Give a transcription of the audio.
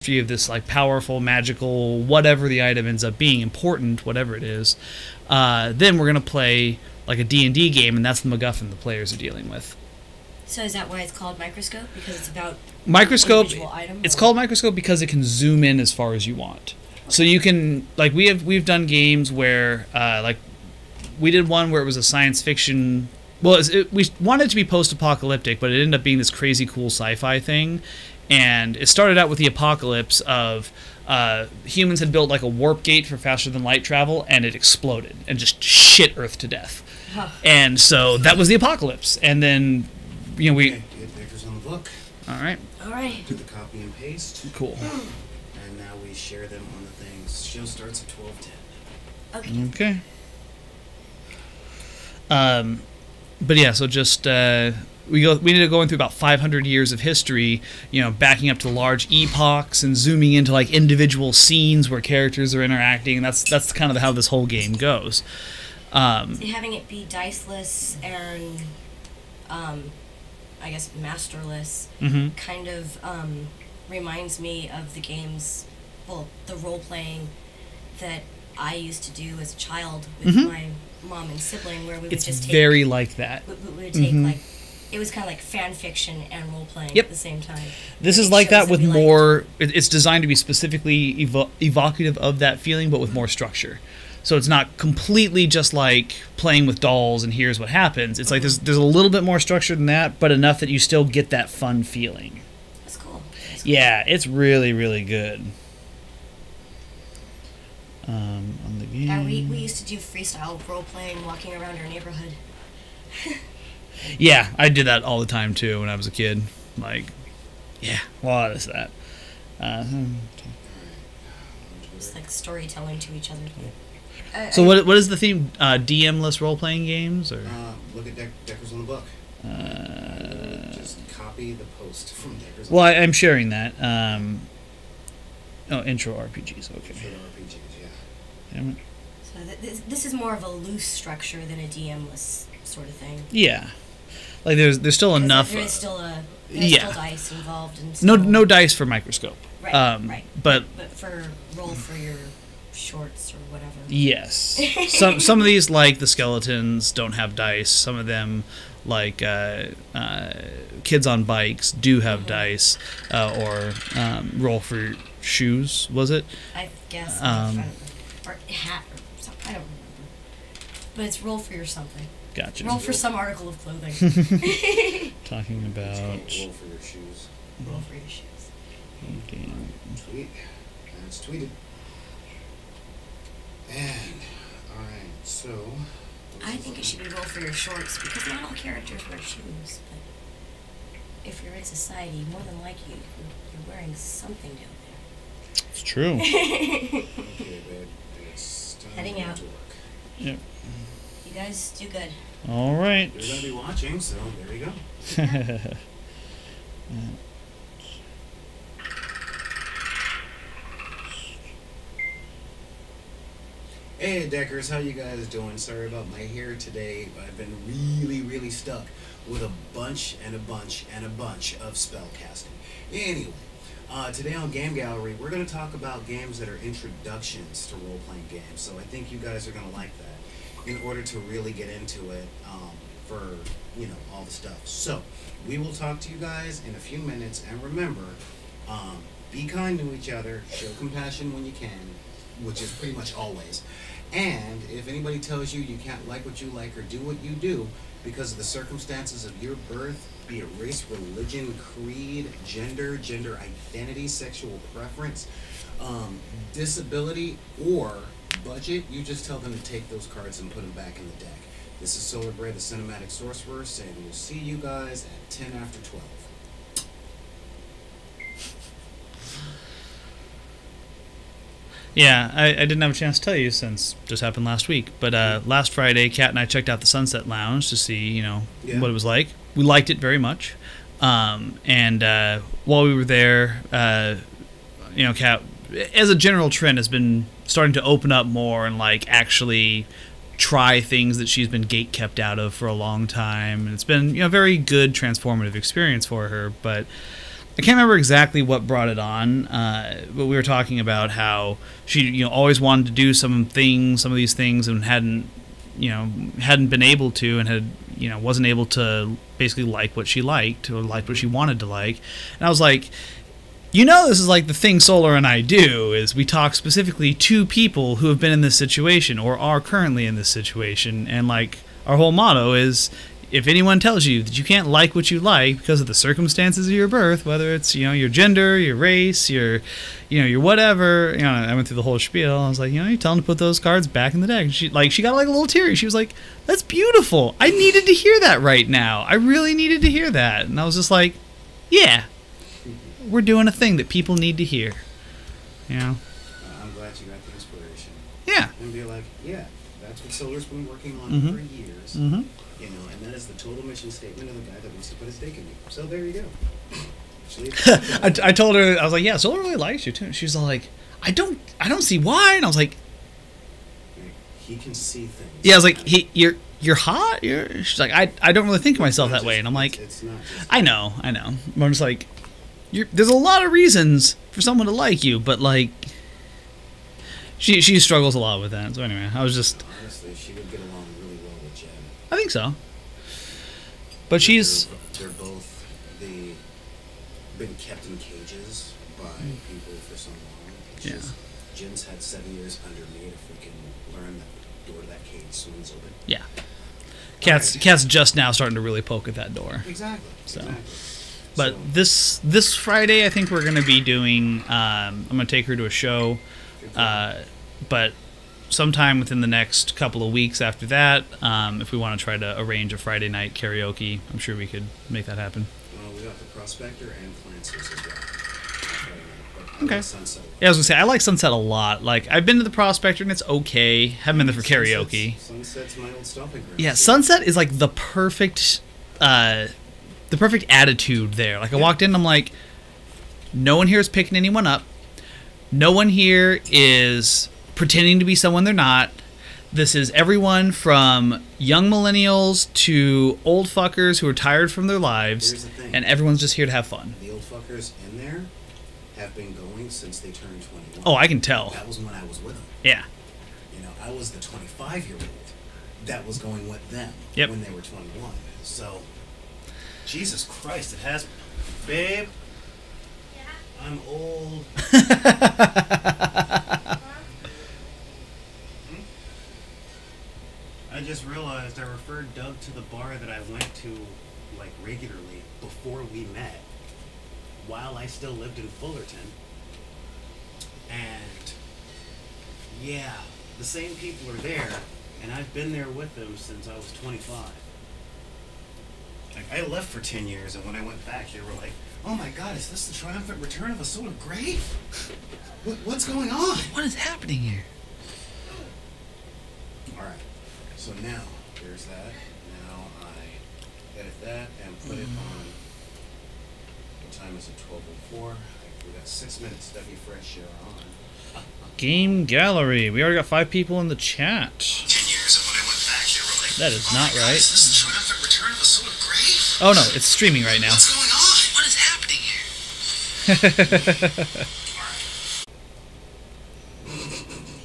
you have this like powerful, magical, whatever the item ends up being, important, whatever it is, then we're gonna play like a D&D game, and that's the MacGuffin the players are dealing with. So is that why it's called Microscope? Because it's about Microscope. individual item, It's called Microscope because it can zoom in as far as you want. So you can, like, we've done games where like we did one where it was a science fiction. Well, we wanted it to be post-apocalyptic, but it ended up being this crazy cool sci-fi thing. And it started out with the apocalypse of humans had built like a warp gate for faster than light travel, and it exploded and just shit Earth to death. Huh. And so that was the apocalypse. And then, we. Okay, get Deckers on the book. All right. All right. Do the copy and paste. Cool. And now we share them on the things. Show starts at 12:10. Okay. But yeah, so just we ended up going through about 500 years of history, backing up to large epochs and zooming into like individual scenes where characters are interacting, and that's kind of how this whole game goes. So having it be diceless and I guess masterless kind of reminds me of the games, well, the role-playing that I used to do as a child with my mom and sibling, where we would just take... It's very like that. We would take, like... It was kind of like fan fiction and role-playing at the same time. This is like that with more... It's designed to be specifically evocative of that feeling, but with more structure. So it's not completely just like playing with dolls and here's what happens. It's like there's a little bit more structure than that, but enough that you still get that fun feeling. That's cool. Yeah, it's really, really good. On the game. Yeah, we used to do freestyle role-playing walking around our neighborhood. Yeah, I did that all the time too when I was a kid. Like, yeah, a lot of that. Just like storytelling to each other. So what is the theme? DM-less role-playing games? Or? Look at Deckers on the book. Just copy the post from Deckers. Well, I'm sharing that. Intro RPGs. Okay. Intro RPGs, yeah. Damn it. So this is more of a loose structure than a DM-less sort of thing. Yeah. Like there's still enough. There's still dice involved. And no dice for Microscope. Right. Right. But for roll for your shorts or whatever. Yes. some of these, like the skeletons, don't have dice. Some of them, like Kids on Bikes, do have dice, or roll for shoes. Was it? I guess. Or hat or something. I don't remember. But it's roll for your something. Gotcha. Roll for some article of clothing. Talking about... Roll for your shoes. Roll for your shoes. Okay. Tweet. That's tweeted. And, alright, so... I think it should be roll for your shorts, because not all characters wear shoes, but if you're in society, more than likely you're wearing something down there. It's true. Okay, babe. It's time Heading out. to work. Yep. You guys do good. All right. They're going to be watching, so there you go. Hey Deckers, how you guys doing? Sorry about my hair today. I've been really, really stuck with a bunch of spell casting. Anyway, today on Game Gallery, we're going to talk about games that are introductions to role-playing games. So I think you guys are going to like that in order to really get into it for, all the stuff. So we will talk to you guys in a few minutes, and remember, be kind to each other, show compassion when you can, which is pretty much always. And if anybody tells you you can't like what you like or do what you do because of the circumstances of your birth, be it race, religion, creed, gender identity, sexual preference, disability, or budget, you just tell them to take those cards and put them back in the deck. This is Solar Gray, the Cinematic Sorcerer, saying we'll see you guys at 10 after 12. Yeah, I didn't have a chance to tell you since it just happened last week. But last Friday, Kat and I checked out the Sunset Lounge to see, what it was like. We liked it very much. And while we were there, Kat, as a general trend, has been starting to open up more and actually try things that she's been gate-kept out of for a long time. And it's been a very good transformative experience for her. But I can't remember exactly what brought it on, but we were talking about how she, always wanted to do some of these things, and hadn't been able to, and had, wasn't able to basically like what she liked or liked what she wanted to like. And I was like, this is like the thing Solar and I do, is we talk specifically to people who have been in this situation or are currently in this situation, and like our whole motto is, if anyone tells you that you can't like what you like because of the circumstances of your birth, whether it's your gender, your race, your whatever, I went through the whole spiel. I was like, you tell them to put those cards back in the deck. She got like a little teary. She was like, "That's beautiful. I needed to hear that right now. I really needed to hear that." And I was just like, "Yeah, we're doing a thing that people need to hear." I'm glad you got the inspiration. Yeah. And be like, yeah, that's what Solar's been working on for years. Mm-hmm. And that is the total mission statement of the guy that wants to put his stake in me. So there you go. I told her, I was like, yeah, Solar really likes you too. She's all like, I don't see why. And I was like, he can see things. Yeah, I was like, you're hot. She's like, I don't really think of myself that way. And I'm like, it's not just I know. I'm just like, there's a lot of reasons for someone to like you, but like, she struggles a lot with that. So anyway, I was just, honestly, she would get along really well with Jen. I think so. But they're both been kept in cages by people for so long. It's Jen's had 7 years under me to freaking learn that the door to that cage swings open. Yeah. Cat's just now starting to really poke at that door. Exactly. So. Exactly. But this Friday, I think we're going to be doing, I'm going to take her to a show, but sometime within the next couple of weeks after that, if we want to try to arrange a Friday night karaoke, I'm sure we could make that happen. Well, we got the Prospector and Clancy's as well. Okay. Sunset. Yeah, I was going to say, I like Sunset a lot. Like, I've been to the Prospector, and it's okay. Haven't been there for karaoke. Sunset's my old stomping ground. Yeah, Sunset is like the perfect attitude there. Like, I walked in, and I'm like, no one here is picking anyone up. No one here is pretending to be someone they're not. This is everyone from young millennials to old fuckers who are tired from their lives. Here's the thing. And everyone's just here to have fun. The old fuckers in there have been going since they turned 21. Oh, I can tell. That was when I was with them. Yeah. I was the 25-year-old that was going with them when they were 21. So, Jesus Christ, it has... Babe, I'm old. I just realized I referred Doug to the bar that I went to, like, regularly before we met, while I still lived in Fullerton. And, yeah, the same people are there, and I've been there with them since I was 25. Like, I left for 10 years, and when I went back, they were like, "Oh my God, is this the triumphant return of a Solar Great? What's going on? What is happening here?" Alright, so now, there's that. Now I edit that and put it on. What time is it? 12:04. We got 6 minutes. W Fresh Share on. Game Gallery. We already got 5 people in the chat. 10 years, and when I went back, they were like, That is "Oh not my God, right. is this the triumphant return of a Solar Great? Oh no, it's streaming right now. What's going on? What is happening here?"